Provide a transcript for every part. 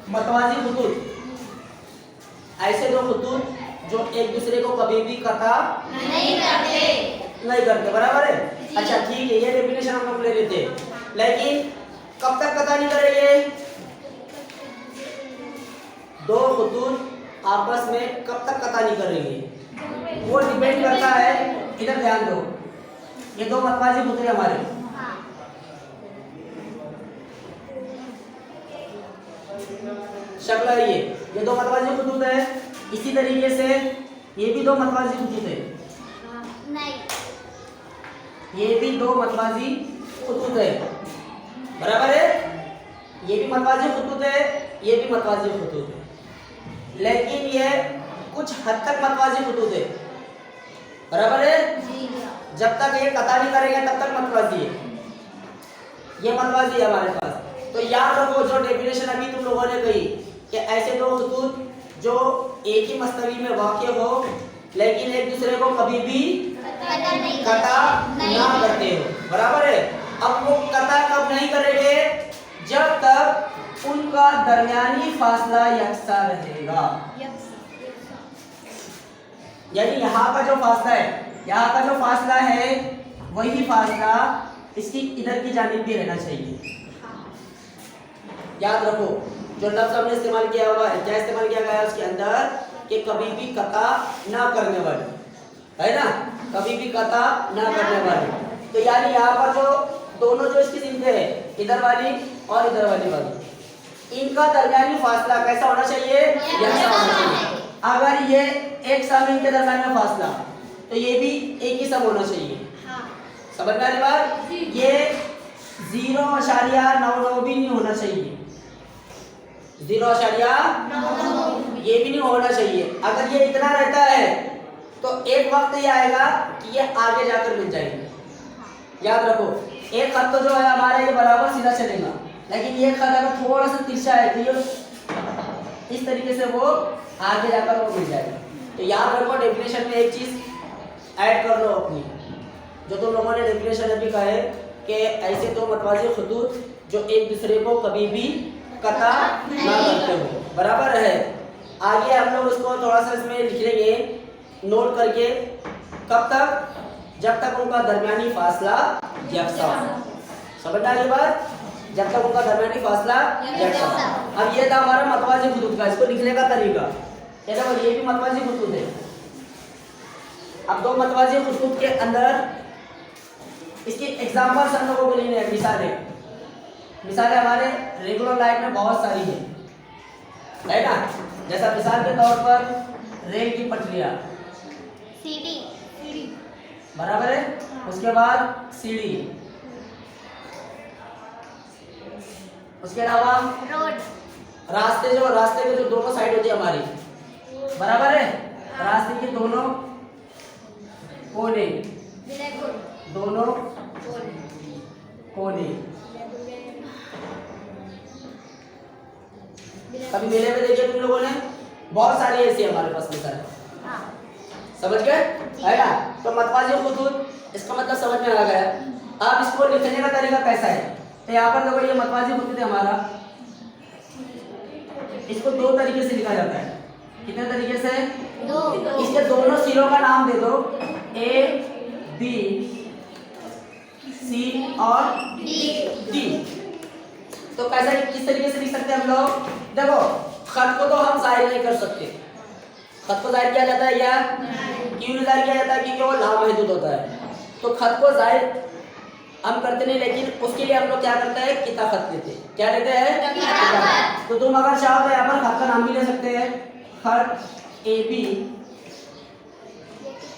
मतवाजी खतूत, ऐसे दो खतूत जो एक दूसरे को कभी भी कता नहीं करते, बराबर है। अच्छा ठीक है, ये डेफिनेशन हम लोग ले लेते हैं, लेकिन कब तक कता नहीं करेंगे? दो खतूत आपस में कब तक कता नहीं करेंगे वो डिपेंड करता है। इधर ध्यान दो, ये दो मतवाजी खतूत हमारे, शक्ल है ये दो मतवाजी खतूत है। इसी तरीके से ये भी दो मतवाजी खतूत है, नहीं, ये भी दो मतवाजी खतूत है, बराबर है। ये भी मतवाजी खतूत है, ये भी मतवाजी खतूत है, लेकिन ये कुछ हद तक मतवाजी खतूत है, बराबर है। जब तक ये कता नहीं करेंगे तब तक मतवाजी है, ये मतवाजी है हमारे पास। तो याद रखो जो डेफिनेशन अभी तुम लोगों ने कही कि ऐसे दो खतूत जो एक ही मस्तवी में वाक़ हो लेकिन एक दूसरे को कभी भी कता ना करते हो, बराबर है। अब वो कता कब नहीं करेंगे? जब तक उनका दरमियानी फासला यकसा रहेगा, यानी यहाँ का जो फासला है, यहाँ का जो फासला है वही फासला इसकी इधर की जानिब भी रहना चाहिए। याद रखो जो लफ्ज़ हमने इस्तेमाल किया हुआ है, क्या इस्तेमाल किया गया है उसके अंदर कि कभी भी कता ना करने वाले, है ना, कभी भी कता ना करने वाले। तो यानी यहाँ पर जो दोनों जो इसकी जिंदे है, इधर वाली और इधर वाली, इनका दरमियानी फासला कैसा होना चाहिए? यकसा होना चाहिए। अगर ये एक सम इनके दरमियान में फासला तो ये भी एक ही सम होना चाहिए, समझ में आ रही बात? ये 0.99 भी नहीं होना चाहिए, 0.9 ये भी नहीं होना चाहिए। अगर ये इतना रहता है तो एक वक्त ये आएगा कि ये आगे जाकर मिल जाएंगे। याद रखो एक खत तो जो है हमारा ये बराबर सीधा चलेगा, लेकिन ये खत अगर थोड़ा सा तिरछा है तो ये इस तरीके से वो आगे जाकर वो मिल जाएगा। तो याद रखो डेफिनेशन में एक चीज ऐड कर लो अपनी, जो तुम लोगों ने डेफिनेशन अभी कहा है कि ऐसे दो मतवाजी खतूत जो एक दूसरे को कभी भी कता ना करते हो, बराबर है। आगे हम लोग उसको थोड़ा सा इसमें लिख लेंगे नोट करके, कब तक? जब तक उनका दरमियानी फासला यकसा हो, समझ में आ गई बात? जब तक उनका दरमियानी फासला यकसा। अब ये था हमारा मतवाजी खतूत का, इसको लिखने का तरीका, ये देखो ये भी मतवाजी खतूत है। अब दो मतवाजी खतूत के अंदर इसकी एग्जाम्पल्स हम लोगों को लेने हैं, मिसालें हमारे रेगुलर लाइफ में बहुत सारी है ना। जैसा मिसाल के तौर पर रेल की पटरियां, सीढ़ी, बराबर है। उसके बाद सीढ़ी, उसके अलावा रोड, रास्ते के जो दोनों साइड होती है हमारी, बराबर है। रास्ते के दोनों कोने, दोनों कोने, कभी मेले में देखिए तुम लोगों ने, बहुत सारी ऐसी हमारे पास मिसाल, समझ गए, है ना। तो मतवाजी खतूत इसका मतलब समझ में आ गया। अब इसको लिखने का तरीका कैसा है? तो यहाँ पर देखो ये मतवाजी खतूत है हमारा, इसको दो तरीके से लिखा जाता है। कितने तरीके से? दो। इसके दोनों सिरों का नाम दे दो, ए बी सी और डी। तो कैसा किस तरीके से लिख सकते हैं हम लोग? देखो खत को तो हम जाहिर नहीं कर सकते, खत को जाहिर किया जाता है या क्यों नहीं जाहिर किया जाता है? क्योंकि वो लामहदूद होता है। तो खत को जाहिर हम करते नहीं, लेकिन उसके लिए हम लोग क्या करते हैं? किता खत लेते हैं। क्या लेते हैं? किता खत। तो तुम अगर चाहो तो यहाँ पर खत का नाम भी ले सकते हैं, खत ए बी।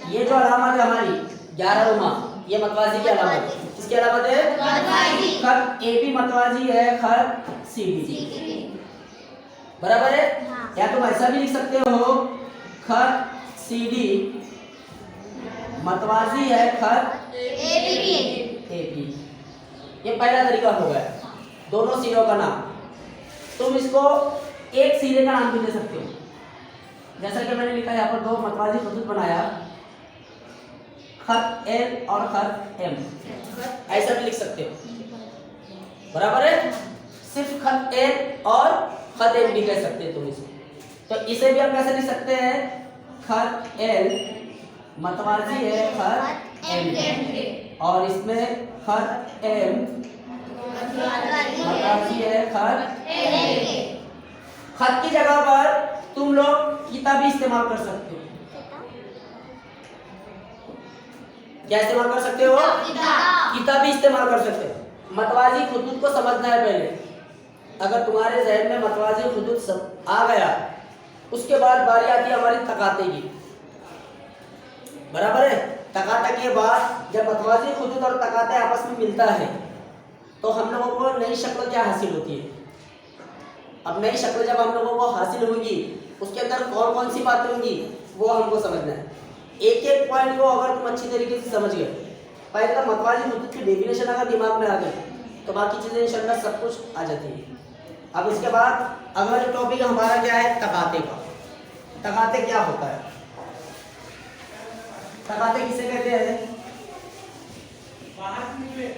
ये जो अलामत है हमारी 11वां, ये मतवाजी की अलामत है। किसकी अलामत है? खत ए बी मतवाजी है, खत सी बी, बराबर है। या तुम ऐसा भी लिख सकते हो, खत सी डी मतवाजी है, खत ए बी। ये पहला तरीका हो गया, दोनों सिरों का नाम। तुम इसको एक सिरे का नाम भी दे सकते हो, जैसा कि मैंने लिखा यहाँ पर दो मतवाजी खतूत बनाया, खत एल और खत एम, ऐसा भी लिख सकते हो, बराबर है। सिर्फ खत एल और खत एल भी कह सकते हैं तुम इसे। तो इसे भी हम कैसे लिख सकते हैं, खत एल मतवाजी है खत एम के, और इसमें खत एम मतवाजी है खत एल के। खत की जगह पर तुम लोग किताब भी इस्तेमाल कर सकते हो। क्या इस्तेमाल कर सकते हो, किताब भी इस्तेमाल कर सकते हो। मतवाजी खुतूत को समझना है पहले। अगर तुम्हारे जहन में मतवाजी खुतूत आ गया, उसके बाद बारी आती है हमारी तकाते की, बराबर है। तकाते के बाद जब मतवाजी खुतूत और तकाते आपस में मिलता है तो हम लोगों को नई शक्ल क्या हासिल होती है। अब नई शक्ल जब हम लोगों को हासिल होंगी, उसके अंदर कौन कौन सी बातें होंगी वो हमको समझना है। एक एक पॉइंट को अगर तुम अच्छी तरीके से समझ गए, पहले तो मतवाजी खुतूत की डेफिनेशन अगर दिमाग में आ गई तो बाकी चीज़ें इंशाल्लाह सब कुछ आ जाती है। अब इसके बाद अगला जो टॉपिक हमारा क्या है, तकाते का। तकाते क्या होता है, तकाते किसे कहते हैं,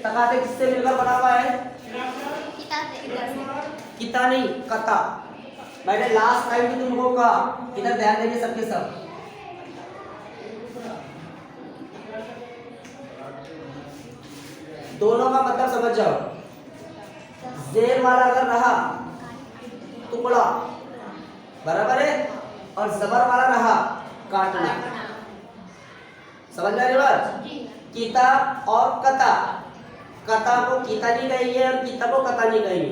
तकाते किससे मिलकर बना हुआ है, किता नहीं कता। मैंने लास्ट टाइम भी तुमको कहा, इधर ध्यान देंगे सबके सब। दोनों का मतलब समझ जाओ। जेर वाला अगर रहा टुकड़ा, बराबर है, और जबर वाला रहा काटना। समझ में आ रही बात। कीता और कता, कता को कीता नहीं कहेंगे और कीता को कता नहीं कहेंगे।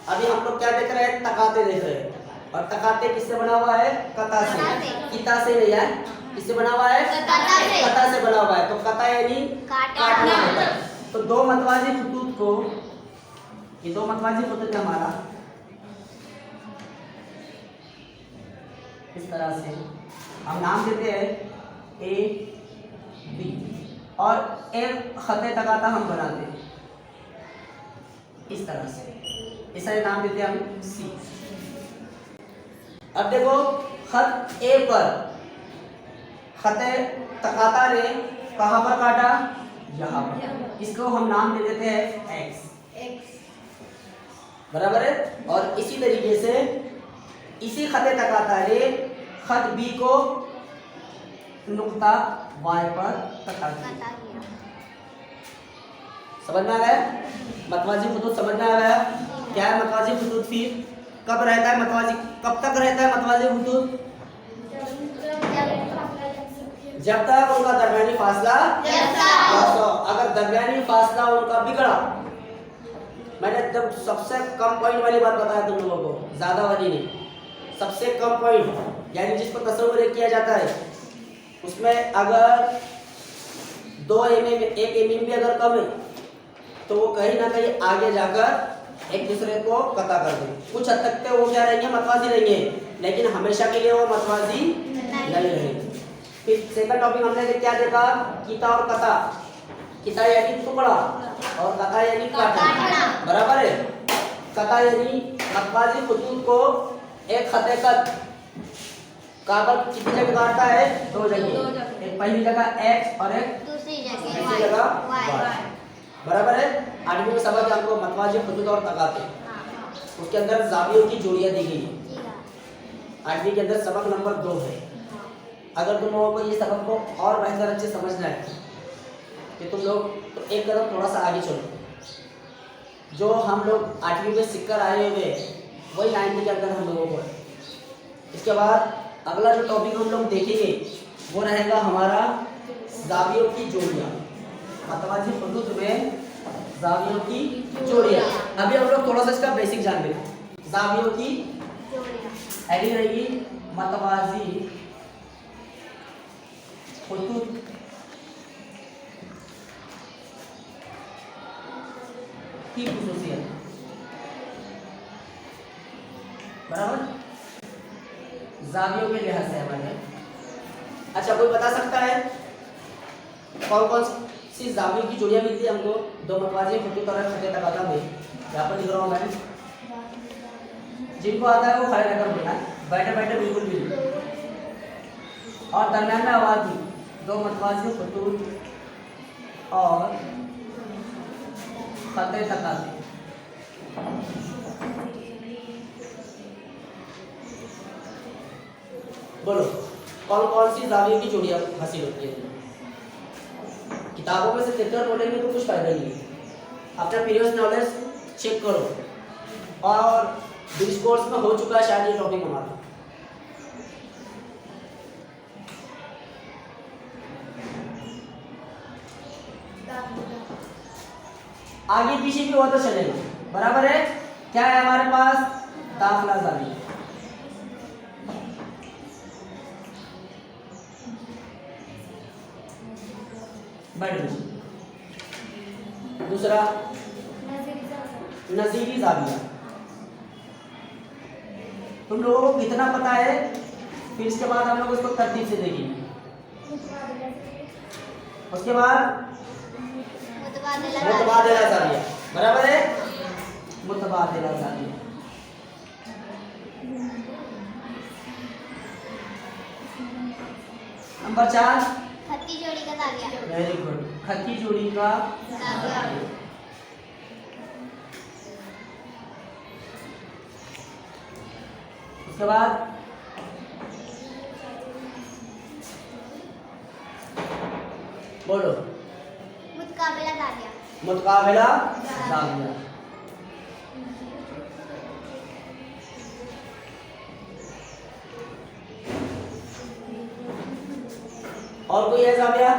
अभी हम लोग क्या देख रहे हैं, तकाते देख रहे हैं। और तकाते किससे बना हुआ है, कता से, कीता से नहीं है। किससे बना हुआ है, कता से बना हुआ है। तो कता यानी काटना होता है। तो दो मतवाजी खुतूत को, ये दो मतवाजी खुतूत है हमारा, इस तरह से हम नाम देते हैं ए बी, और एक खते तकाता हम बनाते हैं इस तरह से, इसे नाम देते हैं हम सी। अब देखो खत ए पर खते तकाता ने कहाँ पर काटा, यहाँ पर, इसको हम नाम दे देते हैं एक्स, बराबर है। और इसी तरीके से इसी खते तकाता ने खत बी को नुक्ता वाई पर कटा दिया। समझ में आ गया, मतवाजी खुतूत समझ में आ गया। क्या है मतवाजी खुतूत, फिर कब रहता है मतवाजी, कब तक रहता है मतवाजी खुतूत, जब तक उनका दरमियानी फासला, अगर दरमियानी फासला उनका बिगड़ा, मैंने जब सबसे कम पॉइंट वाली बात बताया तुम लोगों को, ज्यादा वाली नहीं, सबसे कम पॉइंट यानी जिसको तस्वीर किया जाता है, उसमें अगर 2 mm एक mm भी अगर कम है तो वो कहीं ना कहीं आगे जाकर एक दूसरे को कता कर देंगे। कुछ हद तक वो क्या रहेंगे, मतवाजी रहेंगे, लेकिन हमेशा के लिए वो मतवाजी नहीं रहेंगे। फिर सेकंड टॉपिक हमने क्या देखा, कीता और कता। कीता यानी टुकड़ा और कता यानी काटना, बराबर है। कता यानी मतवाजी खुतूत को एक खते कत कागज कितनी जगह काटता है, 2 जगह, एक पहली जगह एक्स और एक दूसरी जगह वाई, बराबर है। 8वीं में सबक आपको मतवाजी खुतूत और तकाते, उसके अंदर जावियों की जोड़ियां दी गई। 8वीं के अंदर सबक नंबर 2 है। अगर तुम लोगों को ये सबक को और बेहतर अच्छे समझना है कि तुम लोग तो एक कदम थोड़ा सा आगे चलो। जो हम लोग 8वीं में सीखकर आए हुए वही 9वीं के अंदर हम लोगों को है। इसके बाद अगला जो टॉपिक हम लोग देखेंगे वो रहेगा हमारा जावियों की जोड़ियाँ। मतवाजी खुतूत में जावियों की जोड़ियाँ। अभी हम लोग थोड़ा सा इसका बेसिक जान लेंगे। जावियों की हेडिंग रहेगी मतवाजी खुतूत की खुसूसियत, बराबर, जावियों के लिहाज से हमारे। अच्छा, कोई बता सकता है कौन कौन सी जावियों की जोड़ियां मिलती है हमको दो मतवाजी खुतूत और खते तकाता में? यहाँ पर लिख रहा हूँ मैं, जिनको आता है वो खड़े रहकर बोलना है, बैठे बैठे बिल्कुल भी नहीं। और दरम्यान में आवाज दी, दो मतवाजी खुतूत और खते तकाते। बोलो कौन कौन सी जावियों की जोड़ियां हासिल होती है? किताबों में से तितर बोलेंगे तो कुछ फायदा नहीं है। अपना प्रीवियस नॉलेज चेक करो और दिस कोर्स में हो चुका है शायद ये टॉपिक हमारा। आगे पीछे भी हो तो चलेगा, बराबर है। क्या है हमारे पास? दाखिला जाविया। दूसरा नजीरी जाविया। तुम लोगों को कितना पता है, फिर इसके बाद हम लोग इसको तरतीब से देखेंगे। उसके बाद मुतबादिला जाविया, बराबर है। मुतबादिला जाविया। नंबर 4 खत्ती जोड़ी का जाविया। वेरी गुड, खत्ती जोड़ी का जाविया। उसके बाद बोलो मुतकाबिला जाविया। मुतकाबिला जाविया। और कोई है जाविया?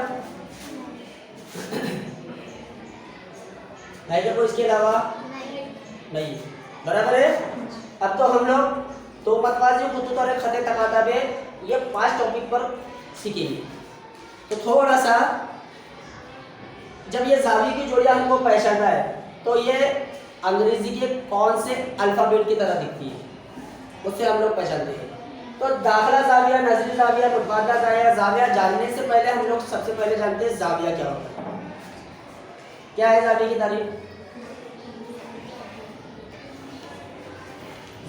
है क्या कोई इसके अलावा? नहीं, बराबर है। अब तो हम लोग तो मतवाजी खुतूत और खते तकाता में ये 5 टॉपिक पर सीखेंगे। तो थोड़ा सा जब ये जाविये की जोड़ियां हमको पहचानना है तो ये अंग्रेजी के कौन से अल्फाबेट की तरह दिखती है उससे हम लोग पहचानते हैं। तो दाखिला जाविया, नजरी जाविया, मुतबादिला जाविया जानने से पहले हम लोग सबसे पहले जानते हैं जाविया क्या होता है। क्या है जाविये की तारीफ?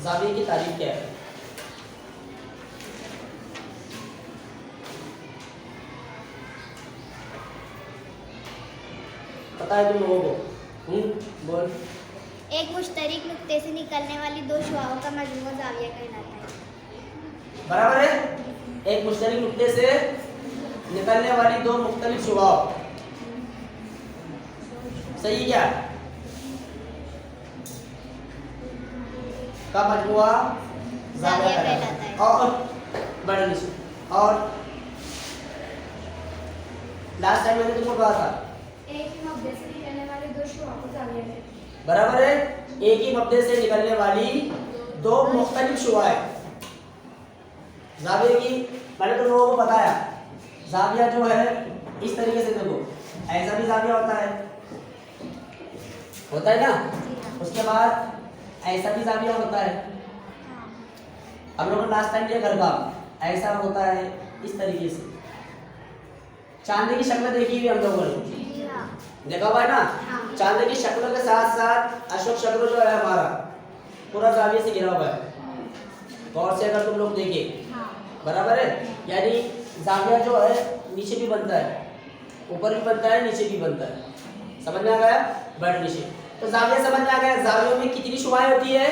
जाविये की तारीफ क्या है? पता है तुम लोगों को? बोल। एक मुश्तरक नुक्ते से निकलने वाली दो शुआओं का मजमूआ जाविया कहलाता है। बराबर है। एक मुश्तरक नुक्ते से निकलने वाली दो मुख्तलिफ शुआ। सही क्या? का मजमुआ जाविया कहलाता है। और बड़ा निशा। और लास्ट टाइम मैंने तुमको कहा था एक ही मब्दे से निकलने वाले दो शुआओं को जाविया कहते हैं। बराबर है। एक ही मब्दे से निकलने वाली दो मुख्तलिफ शुआएं। जाविया की मैंने तुम लोगों को बताया, जाविया जो है इस तरीके से देखो, ऐसा भी जाविया होता है ना। उसके बाद ऐसा भी जाविया होता है। हम लोगों ने लास्ट टाइम लिया गरबा, ऐसा होता है इस तरीके से। चांदी की शक्ल देखी हुई हम लोगों ने, देखा हुआ है ना। चांदी की शक्लों के साथ साथ अशोक चक्र जो है हमारा पूरा जाविये से घिरा हुआ है। गौर से अगर तुम लोग देखे, बराबर है। यानी जाविया जो है नीचे भी बनता है, ऊपर भी बनता है, नीचे भी बनता है। समझ में आ गया? बड़ नीचे। तो जाविया समझ में आ गया। जावियों में कितनी शुआएं होती है?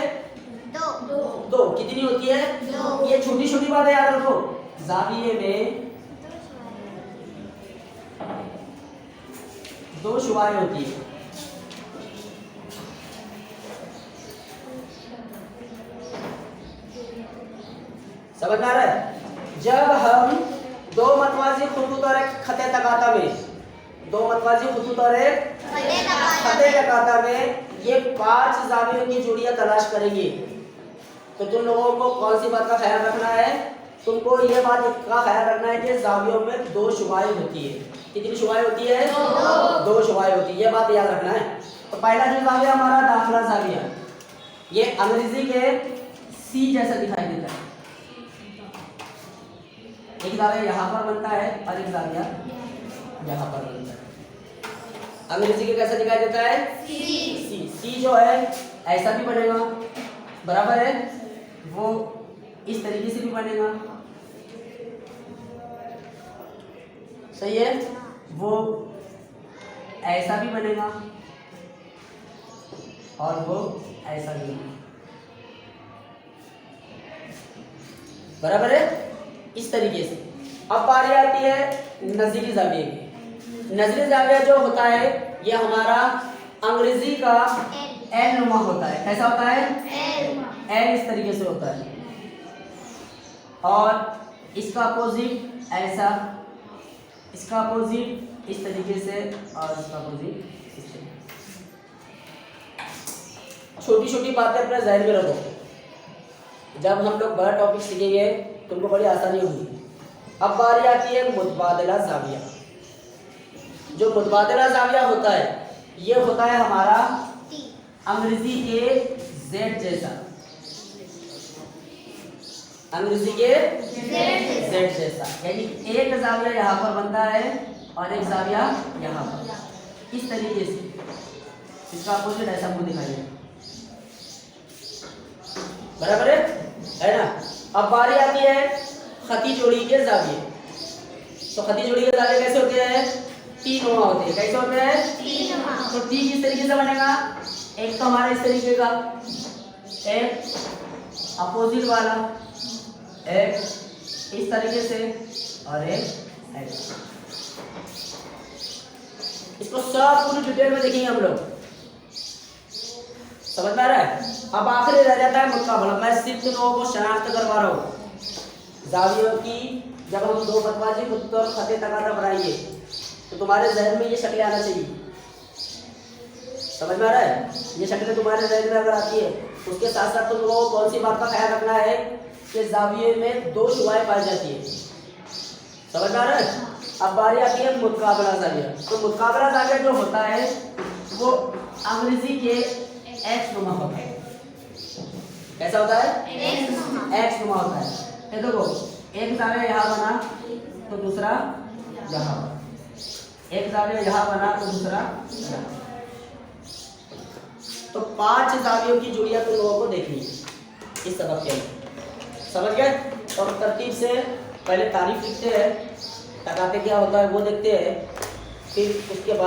दो। कितनी होती है? दो। ये छोटी छोटी बातें याद रखो। जाविये में दो शुआएं होती है। समझ में आ रहा है? जब हम दो मतवाजी खुतूत और एक खते तकाता में, दो मतवाजी खुतूत और एक खते तकाता में ये 5 जावियों की जोड़ियां तलाश करेंगे, तो तुम लोगों को कौन सी बात का ख्याल रखना है? तुमको ये बात का ख्याल रखना है कि जावियों में दो शुआएं होती है। कितनी शुआएं होती है? दो शुआएं होती है। ये बात याद रखना है। तो पहला जो जाविया हमारा दाखिला जाविया, ये अंग्रेजी के सी जैसा दिखाई देता है। एक जाविया यहाँ पर बनता है और एक जाविया यहाँ पर बनता है। अंग्रेजी के कैसा दिखाई देता है? सी जो है ऐसा भी बनेगा, बराबर है। वो इस तरीके से भी बनेगा, सही है। वो ऐसा भी बनेगा और वो ऐसा भी बनेगा, बराबर है। इस तरीके से। अब बारी आती है नज़ीरी ज़ाविये की। नज़ीरी ज़ाविया जो होता है ये हमारा अंग्रेजी का एल नुमा होता है। कैसा होता है? एल इस तरीके से होता है और इसका अपोजिट ऐसा, इसका अपोजिट इस तरीके से और इसका अपोजिट इस तरीके से। छोटी छोटी बातें अपने ज़हन में रखो, जब हम लोग बड़ा टॉपिक सीखेंगे तुमको बड़ी आसानी होगी। अब बारी आती है मुतबादला ज़ाविया। जो मुतबादला ज़ाविया होता है ये होता है हमारा अंग्रेजी के जेड जैसा, अंग्रेजी के जेड जैसा, यानी एक ज़ाविया यहाँ पर बनता है और एक ज़ाविया यहाँ पर, इस तरीके से। इसका अपोजिट ऐसा मुंह दिखाइए, बराबर है ना। अब बारी आती है खती जोड़ी के ज़ाविये। तो खती जोड़ी के ज़ाविये कैसे होते हैं? तीन नुमा होते हैं। कैसे होते हैं? तो टी किस तरीके से बनेगा? एक तो हमारे इस तरीके का, एक अपोजिट वाला, एक इस तरीके से और एक ऐसे। इसको सब पूरी डिटेल में देखेंगे हम लोग, समझ में आ रहा है। अब आखिरी रह जाता है मुकाबला। मैं सिर्फ तुम लोगों को शनाख्त करवा रहा हूँ ज़ावियों की। जब हम दो बतवाजी कुत्ते और खते तकादा बनाएंगे तो तुम्हारे जहन में ये शक्लें आना चाहिए, समझ में आ रहा है। ये शक्लें तुम्हारे जहन में अगर आती है, उसके साथ साथ तुम लोगों को कौन सी बात का ख्याल रखना है कि ज़ाविये में दो शुआएं पाई जाती है, समझ में आ रहा है। अब बारी आती है मुकाबला ज़ाविया। तो मुकाबला ज़ाविया जो होता है वो अंग्रेजी के एक्स नुमा होता है। कैसा होता है? एक्स नुमा होता है। ये देखो, एक ज़ाविया यहाँ बना तो दूसरा यहाँ, एक ज़ाविया यहाँ बना तो दूसरा यहाँ। तो 5 ज़ावियों की जोड़ियां तुम लोगों को देखनी है इस सबक के अंदर, समझ गए। और तरतीब से पहले तारीफ लिखते हैं, तकाते क्या होता है वो देखते हैं, फिर उसके बाद